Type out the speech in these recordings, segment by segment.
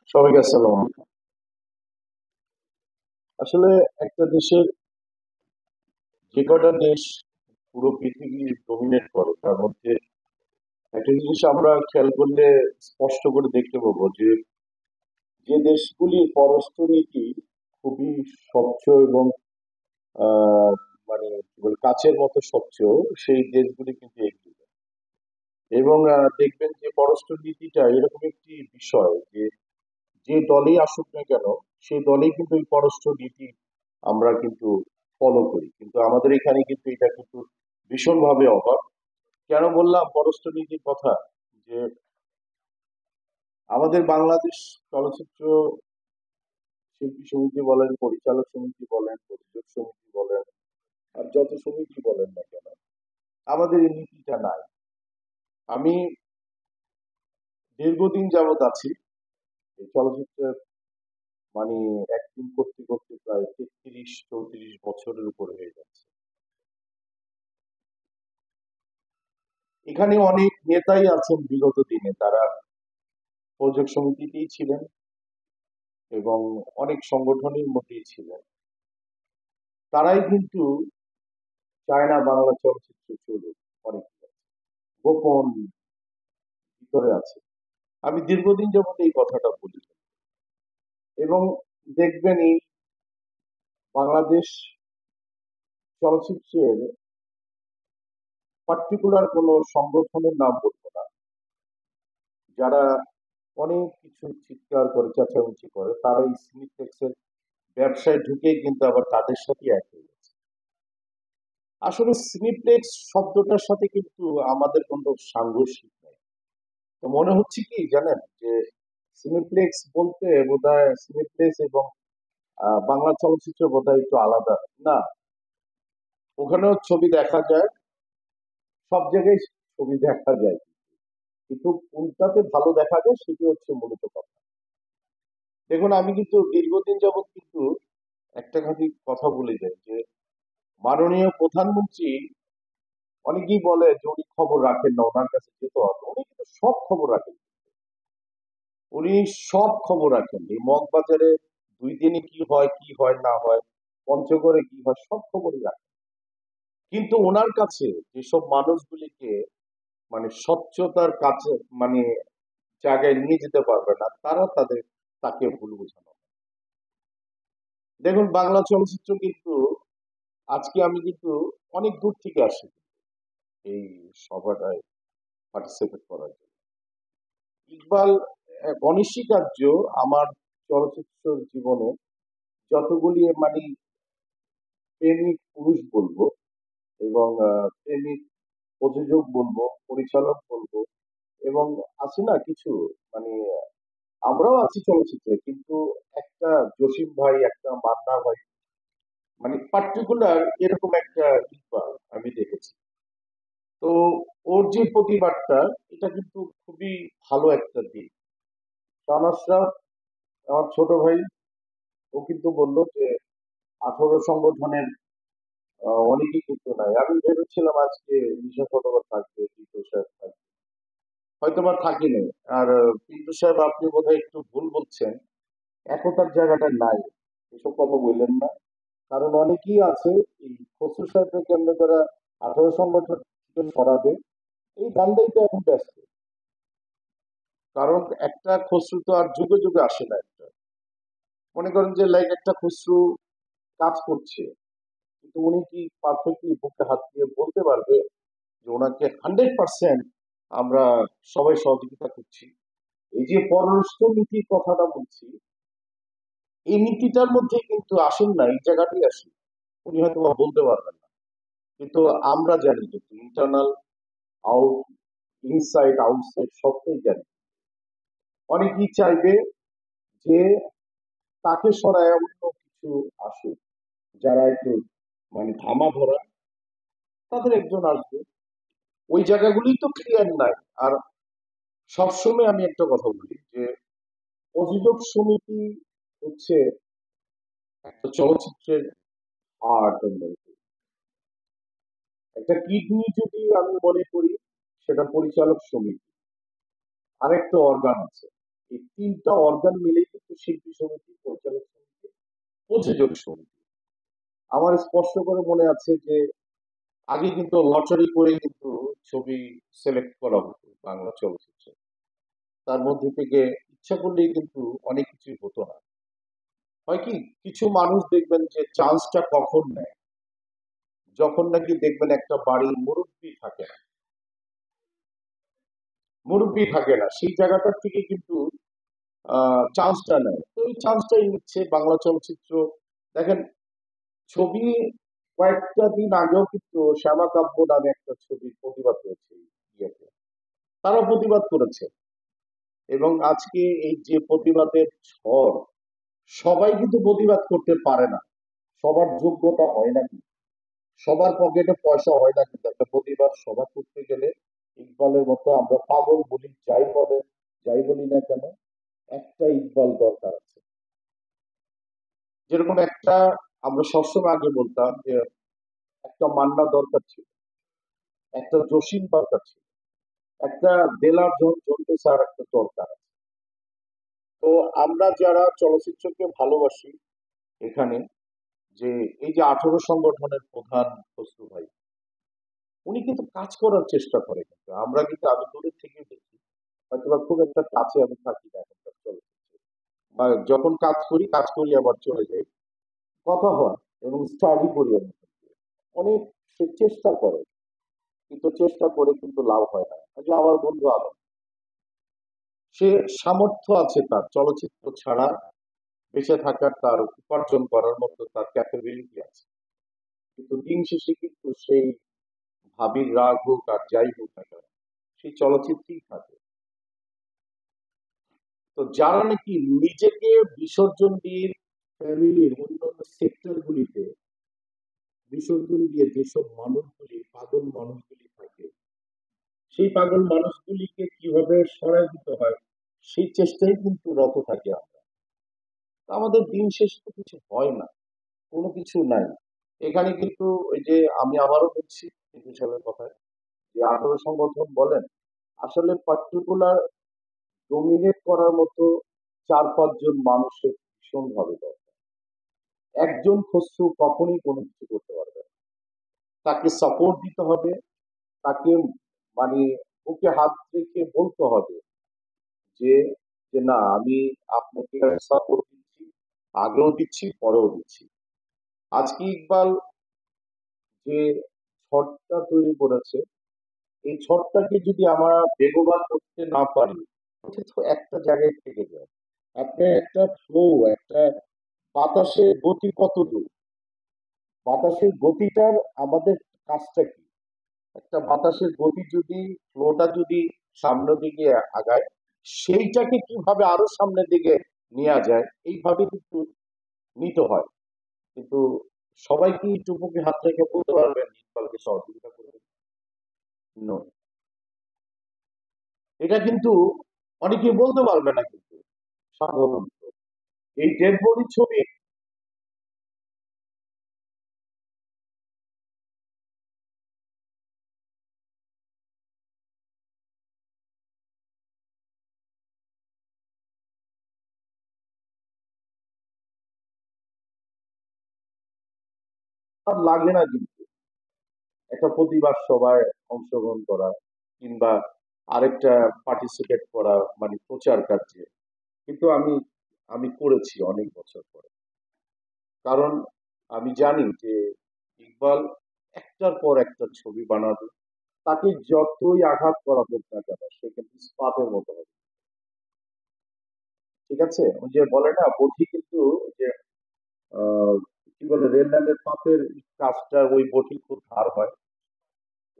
সবাইকে আসসালাম। আসলে একটা দেশের যে কটা দেশ পুরো পৃথিবী ডমিনেট করে তার মধ্যে একটা জিনিস আমরা খেয়াল করলে স্পষ্ট করে দেখতে পাবো যে যে দেশগুলির পররাষ্ট্রনীতি খুবই স্বচ্ছ এবং আহ মানে কি বলে কাচের মতো স্বচ্ছ, সেই দেশগুলি কিন্তু এগিয়ে যায়। এবং দেখবেন যে পররাষ্ট্রনীতিটা এরকম একটি বিষয় যে যে দলেই আসুক না কেন সেই দলেই কিন্তু এই পররাষ্ট্র নীতি আমরা কিন্তু ফলো করি, কিন্তু আমাদের এখানে কিন্তু এটা কিন্তু ভীষণভাবে অভাব। কেন বললাম পররাষ্ট্র নীতির কথা? যে আমাদের বাংলাদেশ চলচ্চিত্র শিল্পী সমিতি বলেন, পরিচালক সমিতি বলেন, প্রযোজক সমিতি বলেন, আর যত সমিতি বলেন না কেন, আমাদের এই নীতিটা নাই। আমি দীর্ঘদিন যাবৎ আছি এই চলচ্চিত্রের, মানে অ্যাক্টিং করতে করতে প্রায় 33-34 বছরের উপরে হয়ে যাচ্ছে। এখানে অনেক নেতাই আছেন বিগত দিনে, তারা প্রযোজক সমিতিতেই ছিলেন এবং অনেক সংগঠনের মধ্যেই ছিলেন। তারাই কিন্তু চায় না বাংলা চলচ্চিত্র চলুক। অনেক গোপন ভিতরে আছে। আমি দীর্ঘদিন যাবত এই কথাটা বলি এবং দেখবেন এই বাংলাদেশ চলচ্চিত্রের পার্টিকুলার কোনো সংগঠনের নাম বলবো না, যারা অনেক কিছু চিৎকার করে চেঁচামেচি করে, তারা এই সিনেপ্লেক্সের ব্যবসায় ঢুকেই কিন্তু আবার তাদের সাথে এক হয়ে গেছে। আসলে সিনেপ্লেক্স শব্দটার সাথে কিন্তু আমাদের কোনো সাংঘর্ষিক নেই। তো মনে হচ্ছে কি জানেন যে সিনেপ্লেক্স বলতে বোধহয় সিনেপ্লেক্স এবং বাংলা চলচ্চিত্র বোধহয় একটু আলাদা। না, ওখানেও ছবি দেখা যায়, সব জায়গায় ছবি দেখা যায়, কিন্তু কোনটাতে ভালো দেখা যায় সেটি হচ্ছে মূলত কথা। দেখুন, আমি কিন্তু দীর্ঘদিন যাবৎ কিন্তু একটা খাঁটি কথা বলে যাই যে মাননীয় প্রধানমন্ত্রী, অনেকেই বলে যে উনি খবর রাখেন না, ওনার কাছে যেতে হবে। উনি কিন্তু সব খবর রাখেন, উনি সব খবর রাখেন। এই মগবাজারে 2 দিনে কি হয় কি হয় না হয়, পঞ্চগড়ে কি হয়, সব খবরই রাখেন। কিন্তু ওনার কাছে যেসব মানুষগুলিকে মানে স্বচ্ছতার কাছে, মানে জায়গায় নিয়ে যেতে পারবে না, তাকে ভুল বোঝানো। দেখুন, বাংলা চলচ্চিত্র কিন্তু আজকে আমি কিন্তু অনেক দূর থেকে আসি এই সভাটায় পার্টিসিপেট করার জন্য। ইকবাল অনস্বীকার্য, আমার চলচ্চিত্র জীবনে যতগুলি মানে প্রেমিক পুরুষ বলবো এবং প্রেমিক প্রযোজক বলবো, পরিচালক বলবো, এবং আছে না কিছু, মানে আমরাও আছি চলচ্চিত্রে, কিন্তু একটা জসিম ভাই, একটা মান্না ভাই, মানে পার্টিকুলার এরকম একটা ইকবাল আমি দেখেছি। তো ওর যে প্রতিবাদটা, এটা কিন্তু খুবই ভালো একটা দিক। শাহনাজ, আমার ছোট ভাই, ও কিন্তু বললো যে 18 সংগঠনের অনেকেই কিন্তু নাই। আমি ভেবেছিলাম আজকে নিশা সদর থাকবে, টিটু সাহেব থাকবে, হয়তো বা থাকেনি। আর টিটু সাহেব, আপনি বোধহয় একটু ভুল বলছেন, একতার জায়গাটা নাই, এসব কথা বললেন না। কারণ অনেকেই আছে এই খসরু সাহেবকে কেন্দ্র করা 18 সংগঠন থেকে সরাবে, এই ধান্দাই তো এখন ব্যস্ত। কারণ একটা খসরু তো আর যুগে যুগে আসে না। একটা মনে করেন যে লাইক একটা খসরু কাজ করছে, কিন্তু উনি কি পারফেক্টলি বুকে হাত দিয়ে বলতে পারবে যে ওনাকে 100% আমরা সবাই সহযোগিতা করছি? এই যে পররাষ্ট্র নীতির কথাটা বলছি, এই নীতিটার মধ্যে কিন্তু আসেন না, এই জায়গাতেই আসে। উনি হয়তো বা বলতে পারবেন না, কিন্তু আমরা জানি যে ইন্টারনাল, আউট, ইনসাইড, আউটসাইড সবটাই জানি। অনেকেই চাইবে যে তাকে সরায় অন্য কিছু আসুক, যারা একটু মানে ধামা ধরা, তাদের একজন আসবে। ওই জায়গাগুলি তো ক্লিয়ার নাই। আর সবসময় আমি একটা কথা বলি যে প্রযোজক সমিতি হচ্ছে একটা চলচ্চিত্রের আর্ট। একটা কিডনি যদি আমি মনে করি, সেটা পরিচালক সমিতি, আরেকটা অর্গান আছে। এই তিনটা অর্গান মিলেই কিন্তু শিল্পী সমিতি, পরিচালক সমিতি, প্রযোজক সমিতি। আমার স্পষ্ট করে মনে আছে যে আগে কিন্তু লটারি করে কিন্তু ছবি সিলেক্ট করা হতো বাংলা চলচ্চিত্রে। তার মধ্যে থেকে ইচ্ছা করলেই কিন্তু অনেক কিছুই হতো না। হয় কি, কিছু মানুষ দেখবেন যে চান্সটা কখন নেয়, যখন নাকি দেখবেন একটা বাড়ির মুরব্বী থাকে না সেই জায়গাটার থেকে কিন্তু চান্সটা নেয়। তো এই চান্সটাই নিচ্ছে বাংলা চলচ্চিত্র। দেখেন, ছবি কয়েকটা দিন আগেও কিন্তু শ্যামা কাব্য নামে একটা ছবির প্রতিবাদ হয়েছে ইয়েতে, তারাও প্রতিবাদ করেছে। এবং আজকে এই যে প্রতিবাদের ঝড়, সবাই কিন্তু প্রতিবাদ করতে পারে না, সবার যোগ্যতা হয় না, কিন্তু সবার পকেটে পয়সা হয় না, কিন্তু একটা প্রতিবাদ সভা করতে গেলে ইকবালের মতো আমরা পাগল বলি, যাই বলি না কেন, একটা ইকবাল দরকার আছে। যেরকম একটা, আমরা সবসময় আগে বলতাম যে একটা মান্না দরকার ছিল, একটা জসিম দরকার ছিল, একটা দেলার জন্টু স্যার একটা দরকার আছে। তো আমরা যারা চলচ্চিত্রকে ভালোবাসি এখানে, যে এই যে 18 সংগঠনের প্রধান খসরু ভাই, উনি কিন্তু কাজ করার চেষ্টা করে, কিন্তু আমরা কিন্তু, আমি দূরের থেকে দেখি, হয়তো বা খুব একটা কাছে আমি থাকি না এখনকার চলচ্চিত্রে, বা যখন কাজ করি আবার চলে যাই, কথা হয় এবং স্টাডি করি আমি, অনেক সে চেষ্টা করে, কিন্তু চেষ্টা করে কিন্তু লাভ হয় না। যে আমার বন্ধু আলম, সে সামর্থ্য আছে তার চলচ্চিত্র ছাড়া বেঁচে থাকার, তার উপার্জন করার মতো তার ক্যাপাবিলিটি আছে, কিন্তু দিন শেষে কিন্তু সেই ভাবির রাগ হোক আর যাই হোক না কেন, সেই চলচ্চিত্রেই থাকে। তো যারা নাকি নিজেকে বিসর্জন দিয়ে ফ্যামিলির অন্যান্য সেক্টর গুলিতে বিসর্জন দিয়ে যেসব মানুষগুলি, পাগল মানুষগুলি থাকে, সেই পাগল মানুষগুলিকে কিভাবে সরায় দিতে হয় সেই চেষ্টাই কিন্তু রত থাকে আমরা। আমাদের দিন শেষ তো কিছু হয় না, কোনো কিছু নাই এখানে কিন্তু। ওই যে আমি আবারও বলছি হিসাবের কথায়, যে 18 সংগঠন বলেন, আসলে পার্টিকুলার ডোমিনেট করার মতো 4-5 জন মানুষের ভীষণ ভাবে দরকার। একজন খসরু কখনই কোনো কিছু করতে পারবে না, তাকে সাপোর্ট দিতে হবে, তাকে মানে বুকে হাত রেখে বলতে হবে যে, না আমি আপনাকে সাপোর্ট দিচ্ছি, আগেও দিচ্ছি, পরেও দিচ্ছি। আজকে ইকবাল যে ছটটা তৈরি করেছে, এই ছটটাকে যদি আমরা বেগবান করতে না পারি, এটা তো একটা জায়গায় থেকে যায়। আপনার একটা ফ্লো, একটা বাতাসের গতি কতদূর, বাতাসের গতিটার আমাদের কাজটা কি, একটা বাতাসের গতি যদি, ফ্লোটা যদি সামনের দিকে আগায়, সেইটাকে কিভাবে আরো সামনের দিকে নেওয়া যায়, এইভাবে কিন্তু নিতে হয়। কিন্তু সবাই কি টুপুকে হাত রেখে বলতে পারবেন ইকবালকে সহযোগিতা করবেন? নো, এটা কিন্তু অনেকে বলতে পারবে না, কিন্তু সাধারণত এই ডেড বডি ছবি আর লাগে না, কিন্তু একটা প্রতিবাদ সভায় অংশগ্রহণ করা, কিংবা আরেকটা পার্টিসিপেট করা, মানে প্রচার কার্যে, কিন্তু আমি আমি করেছি অনেক বছর পরে। কারণ আমি জানি যে ইকবাল একটার পর একটা ছবি বানাবে, তাকে যতই আঘাত করা হোক না কেন, সে কিন্তু ইস্পাতের মতো হবে। ঠিক আছে, ওই যে বলে না বটি, কিন্তু ওই যে আহ, কি বলে, রেল লাইনের পাতের কাজটা, ওই বটি খুব ধার হয়।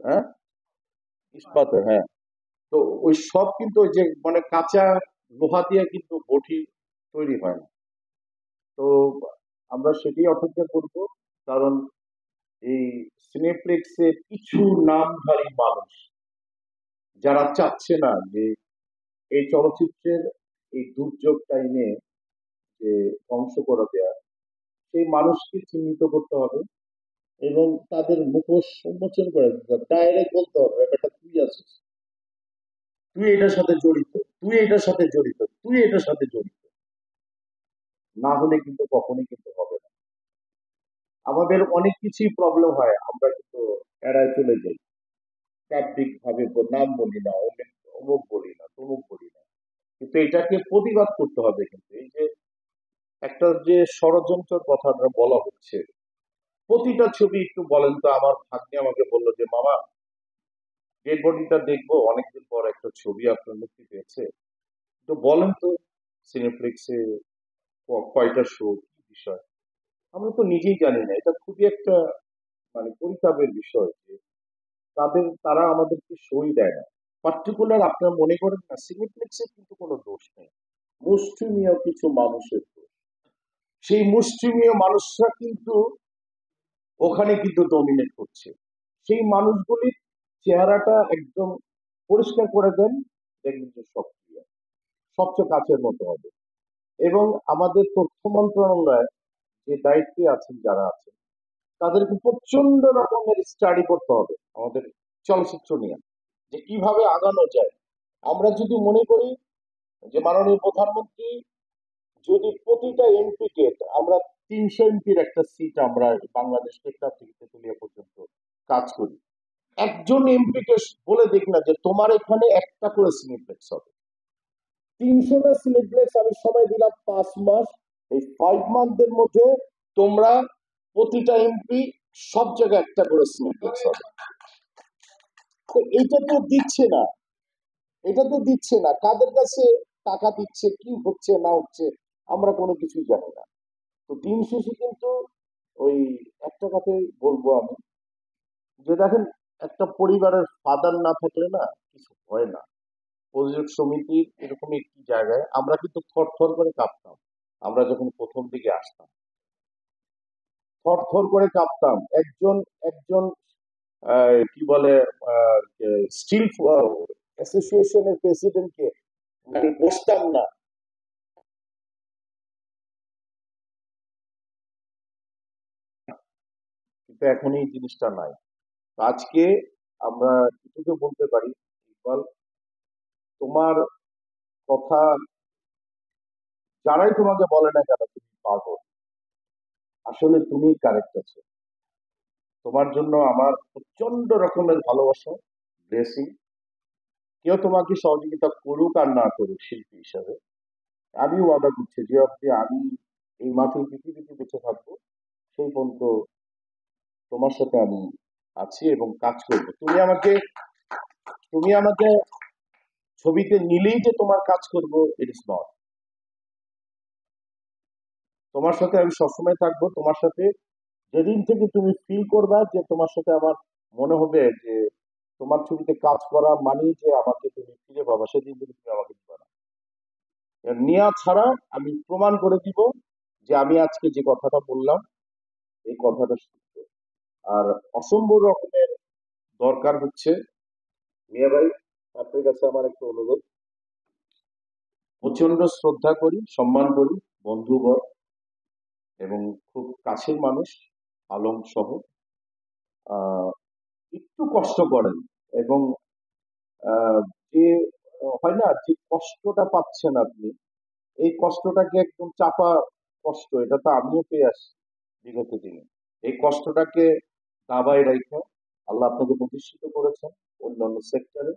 হ্যাঁ, ইস্পাতের, হ্যাঁ। তো ওই সব কিন্তু ওই যে মানে কাঁচা লোহা দিয়ে কিন্তু বটি তৈরি হয় না। তো আমরা সেটাই অপেক্ষা করব, কারণ এই সিনেপ্লেক্সের কিছু নামধারী মানুষ যারা চাচ্ছে না যে এই চলচ্চিত্রের এই দুর্যোগ টাইমে যে ধ্বংস করে দেয়া, সেই মানুষকে চিহ্নিত করতে হবে এবং তাদের মুখোশ উন্মোচন করে দিতে হবে, ডাইরেক্ট বলতে হবে ব্যাপারটা তুই আছিস, তুই এটার সাথে জড়িত। তুই এটার সাথে জড়িত, তুই এটার সাথে জড়িত, না হলে কিন্তু কখনোই কিন্তু হবে না। আমাদের অনেক কিছুই প্রবলেম হয়, আমরা কিন্তু এড়ায় চলে যাই, শাব্দিক ভাবে নাম বলি না, অমুক অমুক বলি না, তমুক বলি না। কিন্তু এটাকে প্রতিবাদ করতে হবে। কিন্তু এই যে একটা যে ষড়যন্ত্রের কথাটা বলা হচ্ছে, প্রতিটা ছবি একটু বলেন তো। আমার ভাগ্নে আমাকে বললো যে মামা, ডেড বডিটা দেখবো, অনেকদিন পর একটা ছবি আপনার মুক্তি পেয়েছে, তো বলেন তো সিনেপ্লেক্সে কয়টা শো, কি বিষয়। আমরা তো নিজেই জানি না। এটা খুবই একটা মানে পরিতাপের বিষয় যে তারা আমাদেরকে সই দেয় না। পার্টিকুলার আপনারা মনে করেন না, সিনেপ্লেক্সের কিন্তু কোনো দোষ নেই, মুষ্টিমেয় কিছু মানুষের দোষ। সেই মুষ্টিমেয় মানুষরা কিন্তু ওখানে কিন্তু ডমিনেট করছে। সেই মানুষগুলির চেহারাটা একদম পরিষ্কার করে দেন, দেখবেন যে সব clear, সবচেয়ে কাছের মতো হবে। এবং আমাদের তথ্য মন্ত্রণালয় যে দায়িত্বে আছেন, যারা আছেন, তাদেরকে প্রচন্ড রকমের স্টাডি করতে হবে আমাদের চলচ্চিত্র নিয়ে, যে কিভাবে আগানো যায়। আমরা যদি মনে করি যে মাননীয় প্রধানমন্ত্রী যদি প্রতিটা এমপিকে, আমরা 300 এমপির একটা সিট আমরা বাংলাদেশ টেকনাফ থেকে তেতুলিয়া পর্যন্ত কাজ করি, একজন এমপিকে বলে দেখ না যে তোমার এখানে একটা করে সিনেপ্লেক্স হবে। 300টা সিনেপ্লেক্স আমি সময় দিলাম 5 মাস। এই 5 মান্থের মধ্যে তোমরা প্রতিটা এমপি সব জায়গায় একটা করে সিনেপ্লেক্স হবে। তো এটা তো দিচ্ছে না, এটা তো দিচ্ছে না। কাদের কাছে টাকা দিচ্ছে, কি হচ্ছে না হচ্ছে, আমরা কোনো কিছুই জানি না। তো দিন শেষে কিন্তু ওই একটা কথাই বলবো আমি, যে দেখেন, একটা পরিবারের ফাদার না থাকলে না কিছু হয় না। প্রযোজক সমিতির এরকম একটি জায়গায় আমরা কিন্তু থরথর করে কাঁপতাম। আমরা যখন প্রথম দিকে আসতাম, থরথর করে কাঁপতাম। একজন একজন কি বলে, স্টিল অ্যাসোসিয়েশনের প্রেসিডেন্টকে মানে বসতাম না। কিন্তু এখন এই জিনিসটা নাই। তো আজকে আমরা এটুকু বলতে পারি, ইকবাল, তোমার কথা যারাই তোমাকে বলে না কেন তুমি পাগল, আসলে তুমি কারেক্ট আছো। তোমার জন্য আমার প্রচন্ড রকমের ভালোবাসা, ব্লেসিং। কেউ তোমাকে সহযোগিতা করুক আর না করুক শিল্পী হিসাবে, আমি ওয়াদা করছি যে অব্দি আমি এই মাটির পৃথিবীতে বেঁচে থাকবো, সেই পর্যন্ত তোমার সাথে আমি আছি এবং কাজ করবো। তুমি আমাকে ছবিতে নিলেই যে তোমার কাজ করবো, ইট ইস নট। তোমার সাথে আমি সবসময় থাকবো। তোমার সাথে যেদিন থেকে তুমি ফিল করবা যে তোমার সাথে আমার মনে হবে যে তোমার ছবিতে কাজ করা মানেই যে আমাকে তুমি ফিরে পাবা, সেদিন থেকে তুমি আমাকে দিবা না। নেওয়া ছাড়া আমি প্রমাণ করে দিব যে আমি আজকে যে কথাটা বললাম, এই কথাটা সত্য। আর অসম্ভব রকমের দরকার হচ্ছে, মিয়া ভাই, আপনার কাছে আমার একটা অনুরোধ। প্রচন্ড শ্রদ্ধা করি, সম্মান করি, বন্ধুবর এবং খুব কাছের মানুষ আলম সহ, আহ একটু কষ্ট করেন। এবং আহ, যে হয় না যে কষ্টটা পাচ্ছেন আপনি, এই কষ্টটাকে একদম চাপা কষ্ট, এটা তো আমিও পেয়ে আসছি বিগত দিনে। এই কষ্টটাকে দাবায় রেখে আল্লাহ আপনাকে প্রতিষ্ঠিত করেছেন অন্যান্য সেক্টরে।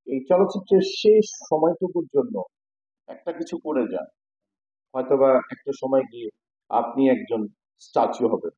এই চলচ্চিত্রের শেষ সময়টুকুর জন্য একটা কিছু করে যান, হয়তোবা একটা সময় গিয়ে আপনি একজন স্ট্যাচু হবেন।